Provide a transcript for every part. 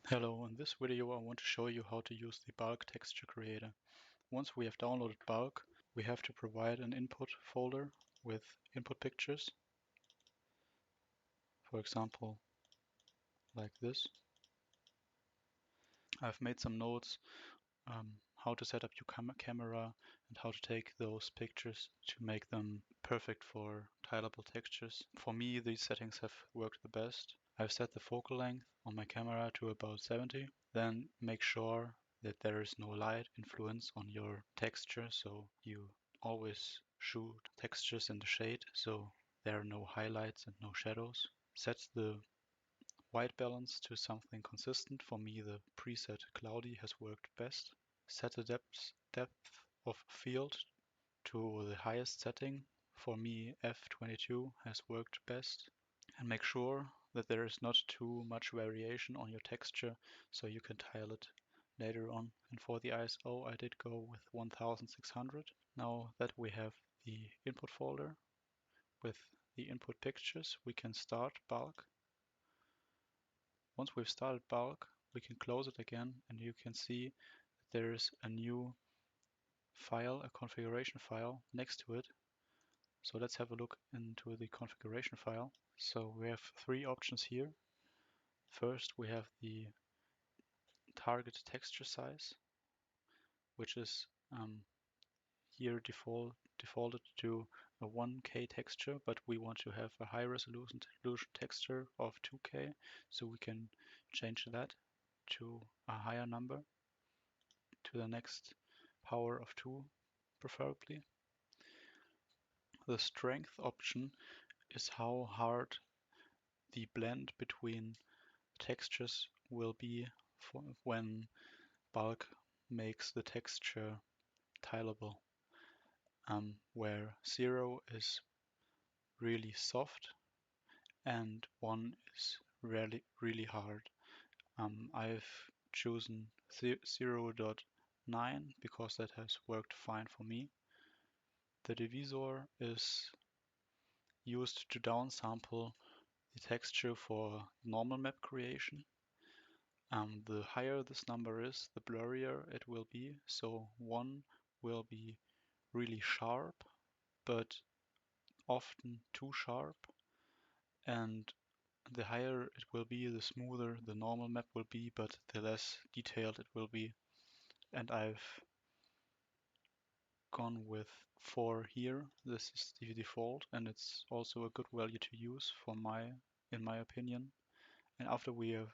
Hello, in this video I want to show you how to use the bulk texture creator. Once we have downloaded bulk, we have to provide an input folder with input pictures. For example, like this. I've made some notes how to set up your camera and how to take those pictures to make them perfect for tileable textures. For me, these settings have worked the best. I've set the focal length on my camera to about 70. Then make sure that there is no light influence on your texture, so you always shoot textures in the shade, so there are no highlights and no shadows. Set the white balance to something consistent. For me, the preset cloudy has worked best. Set the depth of field to the highest setting. For me, F22 has worked best. And make sure that there is not too much variation on your texture, so you can tile it later on. And for the ISO, I did go with 1600. Now that we have the input folder with the input pictures, we can start bulk. Once we've started bulk, we can close it again, and you can see that there is a new file, a configuration file next to it. So let's have a look into the configuration file. So we have three options here. First, we have the target texture size, which is here defaulted to a 1K texture, but we want to have a high resolution texture of 2K, so we can change that to a higher number, to the next power of 2 preferably. The strength option is how hard the blend between textures will be when bulk makes the texture tileable, where 0 is really soft and 1 is really hard. I've chosen 0.9 because that has worked fine for me. The divisor is used to downsample the texture for normal map creation. The higher this number is, the blurrier it will be. So 1 will be really sharp, but often too sharp. And the higher it will be, the smoother the normal map will be, but the less detailed it will be. And I've gone with 4 here. This is the default, and it's also a good value to use in my opinion. And after we have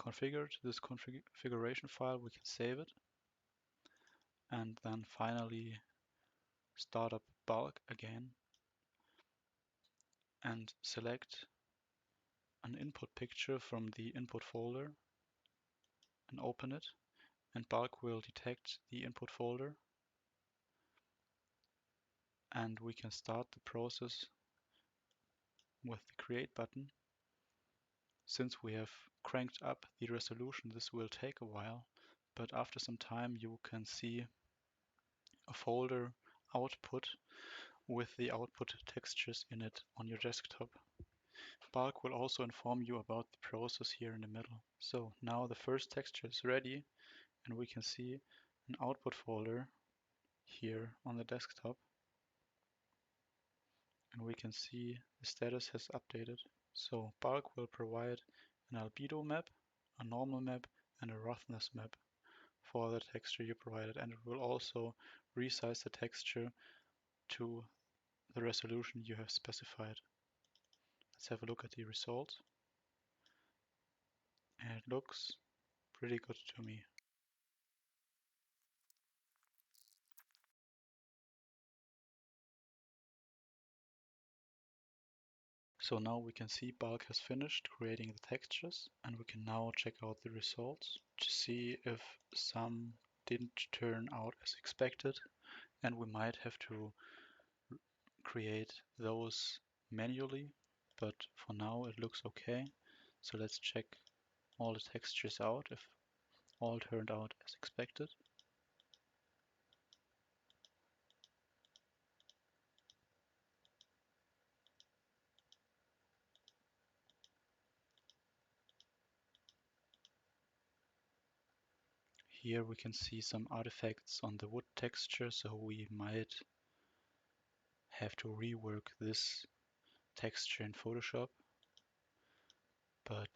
configured this configuration file, we can save it. And then finally start up bulk again and select an input picture from the input folder and open it. And bulk will detect the input folder. And we can start the process with the create button. Since we have cranked up the resolution, this will take a while, but after some time you can see a folder output with the output textures in it on your desktop. Bulk will also inform you about the process here in the middle. So now the first texture is ready, and we can see an output folder here on the desktop. And we can see the status has updated. So bulk will provide an albedo map, a normal map, and a roughness map for the texture you provided, and it will also resize the texture to the resolution you have specified. Let's have a look at the results. And it looks pretty good to me. So now we can see bulk has finished creating the textures, and we can now check out the results to see if some didn't turn out as expected, and we might have to create those manually, but for now it looks okay. So let's check all the textures out if all turned out as expected. Here we can see some artifacts on the wood texture, so we might have to rework this texture in Photoshop. But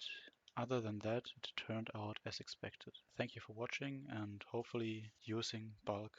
other than that, it turned out as expected. Thank you for watching and hopefully using bulk